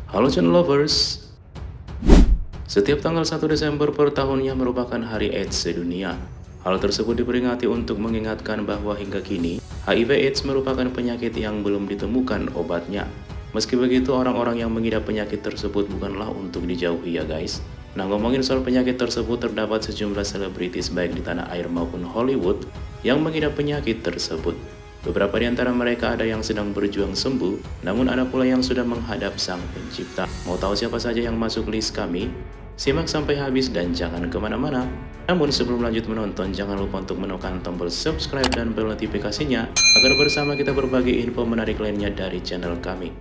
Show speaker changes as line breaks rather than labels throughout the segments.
Halo channel lovers, setiap tanggal 1 Desember per tahunnya merupakan Hari AIDS sedunia. Hal tersebut diperingati untuk mengingatkan bahwa hingga kini, HIV/AIDS merupakan penyakit yang belum ditemukan obatnya. Meski begitu, orang-orang yang mengidap penyakit tersebut bukanlah untuk dijauhi ya guys. Nah, ngomongin soal penyakit tersebut, terdapat sejumlah selebritis baik di tanah air maupun Hollywood yang mengidap penyakit tersebut. Beberapa di antara mereka ada yang sedang berjuang sembuh, namun ada pula yang sudah menghadap Sang Pencipta. Mau tahu siapa saja yang masuk list kami? Simak sampai habis dan jangan kemana-mana. Namun sebelum lanjut menonton, jangan lupa untuk menekan tombol subscribe dan bel notifikasinya, agar bersama kita berbagi info menarik lainnya dari channel kami.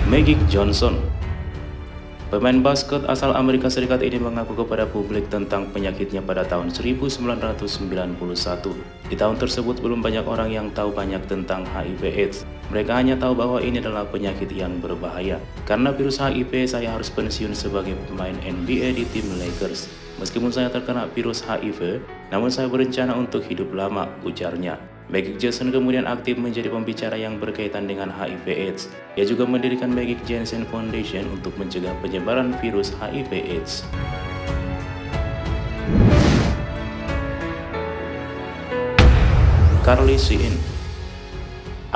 Magic Johnson. Pemain basket asal Amerika Serikat ini mengaku kepada publik tentang penyakitnya pada tahun 1991. Di tahun tersebut belum banyak orang yang tahu banyak tentang HIV/AIDS. Mereka hanya tahu bahwa ini adalah penyakit yang berbahaya. Karena virus HIV, saya harus pensiun sebagai pemain NBA di tim Lakers. Meskipun saya terkena virus HIV, namun saya berencana untuk hidup lama, ujarnya. Magic Johnson kemudian aktif menjadi pembicara yang berkaitan dengan HIV/AIDS. Ia juga mendirikan Magic Johnson Foundation untuk mencegah penyebaran virus HIV/AIDS. Carly Sheen.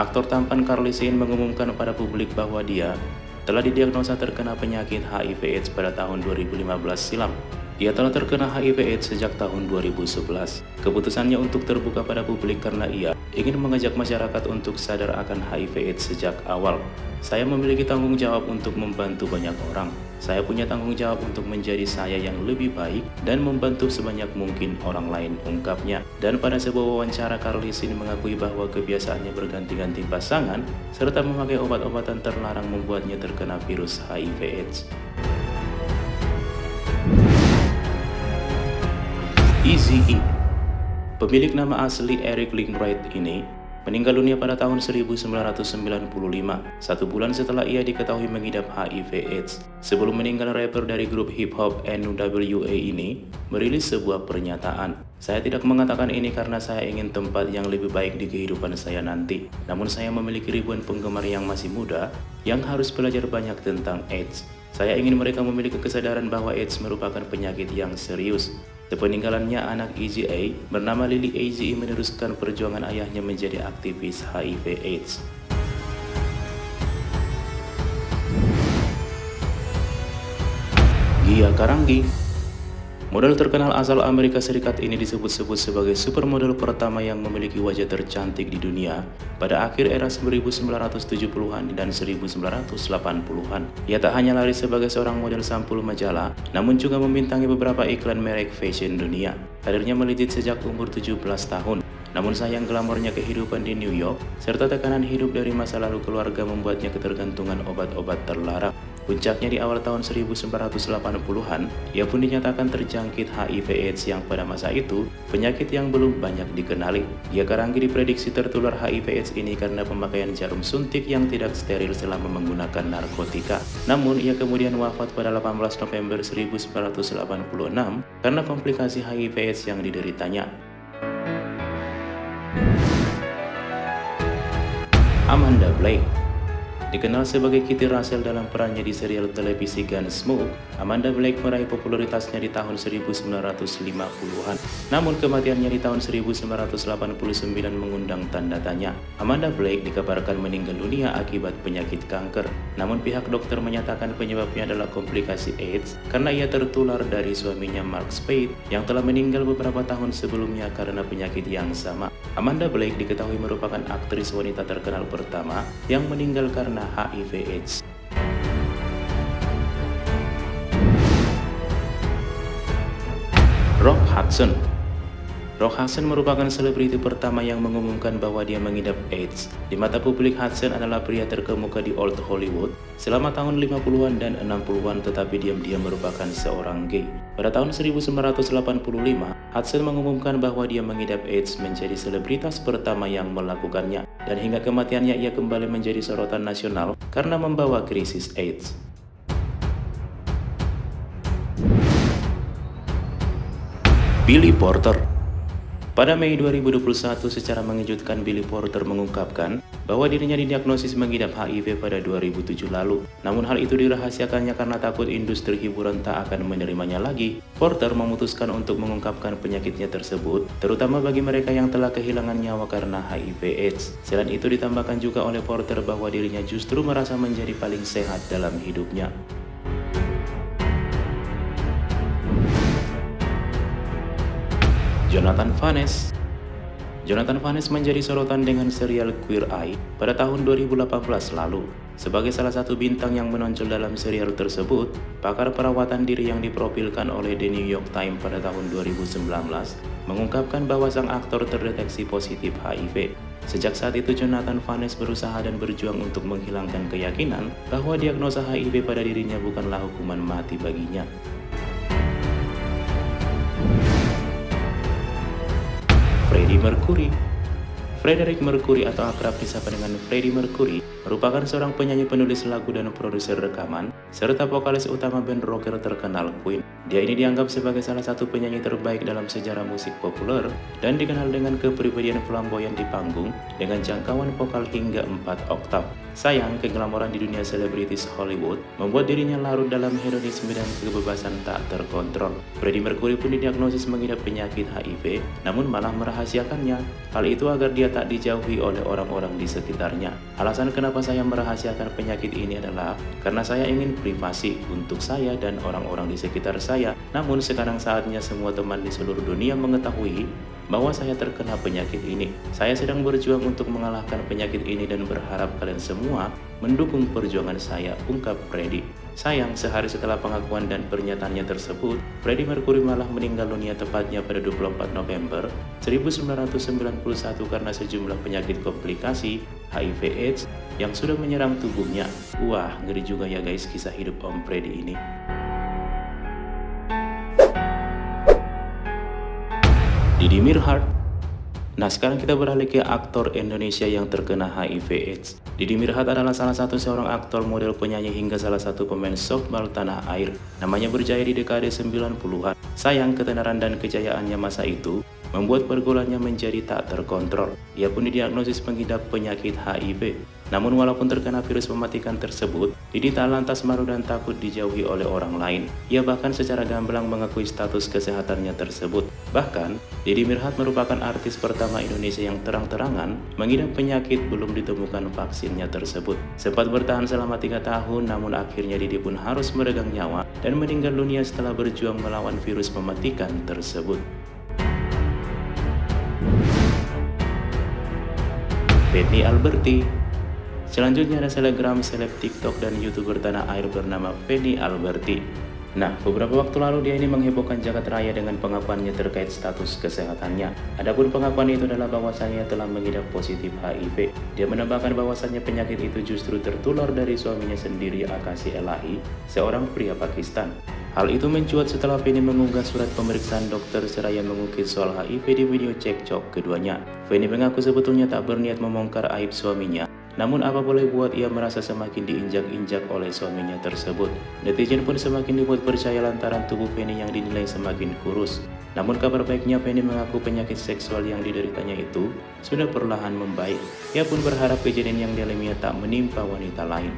Aktor tampan Carly Sheen mengumumkan pada publik bahwa dia telah didiagnosa terkena penyakit HIV/AIDS pada tahun 2015 silam. Ia telah terkena HIV/AIDS sejak tahun 2011. Keputusannya untuk terbuka pada publik karena ia ingin mengajak masyarakat untuk sadar akan HIV/AIDS sejak awal. Saya memiliki tanggung jawab untuk membantu banyak orang. Saya punya tanggung jawab untuk menjadi saya yang lebih baik dan membantu sebanyak mungkin orang lain, ungkapnya. Dan pada sebuah wawancara, Carly Sheen mengakui bahwa kebiasaannya berganti-ganti pasangan serta memakai obat-obatan terlarang membuatnya terkena virus HIV/AIDS. Eazy-E. Pemilik nama asli Eric Linkwright ini meninggal dunia pada tahun 1995, 1 bulan setelah ia diketahui mengidap HIV/AIDS. Sebelum meninggal, rapper dari grup hip-hop NWA ini merilis sebuah pernyataan. Saya tidak mengatakan ini karena saya ingin tempat yang lebih baik di kehidupan saya nanti. Namun saya memiliki ribuan penggemar yang masih muda yang harus belajar banyak tentang AIDS. Saya ingin mereka memiliki kesadaran bahwa AIDS merupakan penyakit yang serius. Sepeninggalannya, anak Eazy-E bernama Lily Eazy-E meneruskan perjuangan ayahnya menjadi aktivis HIV/AIDS. Gia Karanggi. Model terkenal asal Amerika Serikat ini disebut-sebut sebagai supermodel pertama yang memiliki wajah tercantik di dunia pada akhir era 1970-an dan 1980-an. Ia tak hanya laris sebagai seorang model sampul majalah, namun juga membintangi beberapa iklan merek fashion dunia. Karirnya melejit sejak umur 17 tahun. Namun sayang, glamornya kehidupan di New York serta tekanan hidup dari masa lalu keluarga membuatnya ketergantungan obat-obat terlarang. Puncaknya di awal tahun 1980-an, ia pun dinyatakan terjangkit HIV/AIDS yang pada masa itu penyakit yang belum banyak dikenali. Gia Karanggi diprediksi tertular HIV/AIDS ini karena pemakaian jarum suntik yang tidak steril selama menggunakan narkotika. Namun ia kemudian wafat pada 18 November 1986 karena komplikasi HIV/AIDS yang dideritanya. Amanda Blake. Dikenal sebagai Kitty Russell dalam perannya di serial televisi Gunsmoke, Amanda Blake meraih popularitasnya di tahun 1950-an. Namun kematiannya di tahun 1989 mengundang tanda tanya. Amanda Blake dikabarkan meninggal dunia akibat penyakit kanker. Namun pihak dokter menyatakan penyebabnya adalah komplikasi AIDS karena ia tertular dari suaminya Mark Spade yang telah meninggal beberapa tahun sebelumnya karena penyakit yang sama. Amanda Blake diketahui merupakan aktris wanita terkenal pertama yang meninggal karena HIV/AIDS. Rock Hudson. Rock Hudson merupakan selebriti pertama yang mengumumkan bahwa dia mengidap AIDS. Di mata publik, Hudson adalah pria terkemuka di Old Hollywood selama tahun 50-an dan 60-an, tetapi diam-diam merupakan seorang gay. Pada tahun 1985, Hudson mengumumkan bahwa dia mengidap AIDS menjadi selebritas pertama yang melakukannya. Dan hingga kematiannya ia kembali menjadi sorotan nasional karena membawa krisis AIDS. Billy Porter. Pada Mei 2021, secara mengejutkan Billy Porter mengungkapkan bahwa dirinya didiagnosis mengidap HIV pada 2007 lalu. Namun hal itu dirahasiakannya karena takut industri hiburan tak akan menerimanya lagi. Porter memutuskan untuk mengungkapkan penyakitnya tersebut, terutama bagi mereka yang telah kehilangan nyawa karena HIV/AIDS. Selain itu ditambahkan juga oleh Porter bahwa dirinya justru merasa menjadi paling sehat dalam hidupnya. Jonathan Vanes menjadi sorotan dengan serial Queer Eye pada tahun 2018 lalu. Sebagai salah satu bintang yang menonjol dalam serial tersebut, pakar perawatan diri yang diprofilkan oleh The New York Times pada tahun 2019 mengungkapkan bahwa sang aktor terdeteksi positif HIV. Sejak saat itu, Jonathan Vanes berusaha dan berjuang untuk menghilangkan keyakinan bahwa diagnosa HIV pada dirinya bukanlah hukuman mati baginya. Freddie Mercury atau akrab disapa dengan Freddie Mercury merupakan seorang penyanyi, penulis lagu dan produser rekaman, serta vokalis utama band rocker terkenal Queen. Dia ini dianggap sebagai salah satu penyanyi terbaik dalam sejarah musik populer dan dikenal dengan kepribadian flamboyan di panggung dengan jangkauan vokal hingga 4 oktav. Sayang, keglamoran di dunia selebritis Hollywood membuat dirinya larut dalam hedonisme dan kebebasan tak terkontrol. Freddie Mercury pun didiagnosis mengidap penyakit HIV, namun malah merahasiakannya. Hal itu agar dia tak dijauhi oleh orang-orang di sekitarnya. Alasan kenapa saya merahasiakan penyakit ini adalah karena saya ingin privasi untuk saya dan orang-orang di sekitar saya. Namun sekarang saatnya semua teman di seluruh dunia mengetahui bahwa saya terkena penyakit ini. Saya sedang berjuang untuk mengalahkan penyakit ini dan berharap kalian semua mendukung perjuangan saya, ungkap Freddie. Sayang, sehari setelah pengakuan dan pernyataannya tersebut, Freddie Mercury malah meninggal dunia tepatnya pada 24 November 1991 karena sejumlah penyakit komplikasi HIV/AIDS yang sudah menyerang tubuhnya. Wah, ngeri juga ya guys kisah hidup Om Freddie ini. Didi Mirhart. Nah, sekarang kita beralih ke aktor Indonesia yang terkena HIV/AIDS. Didi Mirhart adalah salah satu seorang aktor, model, penyanyi hingga salah satu pemain softball tanah air. Namanya berjaya di dekade 90-an. Sayang, ketenaran dan kejayaannya masa itu membuat pergaulannya menjadi tak terkontrol. Ia pun didiagnosis mengidap penyakit HIV. Namun walaupun terkena virus mematikan tersebut, Didi tak lantas malu dan takut dijauhi oleh orang lain. Ia bahkan secara gamblang mengakui status kesehatannya tersebut. Bahkan, Didi Mirhart merupakan artis pertama Indonesia yang terang-terangan mengidap penyakit belum ditemukan vaksinnya tersebut. Sempat bertahan selama 3 tahun, namun akhirnya Didi pun harus meregang nyawa dan meninggal dunia setelah berjuang melawan virus mematikan tersebut. Fanny Alberti. Selanjutnya ada selebgram, seleb TikTok, dan YouTuber tanah air bernama Fanny Alberti. Nah, beberapa waktu lalu dia ini menghebohkan jagat raya dengan pengakuannya terkait status kesehatannya. Adapun pengakuan itu adalah bahwasannya telah mengidap positif HIV. Dia menambahkan bahwasannya penyakit itu justru tertular dari suaminya sendiri, Akasi Elahi, seorang pria Pakistan. Hal itu mencuat setelah Fanny mengunggah surat pemeriksaan dokter seraya mengukir soal HIV di video cekcok keduanya. Fanny mengaku sebetulnya tak berniat membongkar aib suaminya. Namun apa boleh buat, ia merasa semakin diinjak-injak oleh suaminya tersebut. Netizen pun semakin dibuat percaya lantaran tubuh Fanny yang dinilai semakin kurus. Namun kabar baiknya, Fanny mengaku penyakit seksual yang dideritanya itu sudah perlahan membaik. Ia pun berharap kejadian yang dialaminya tak menimpa wanita lain.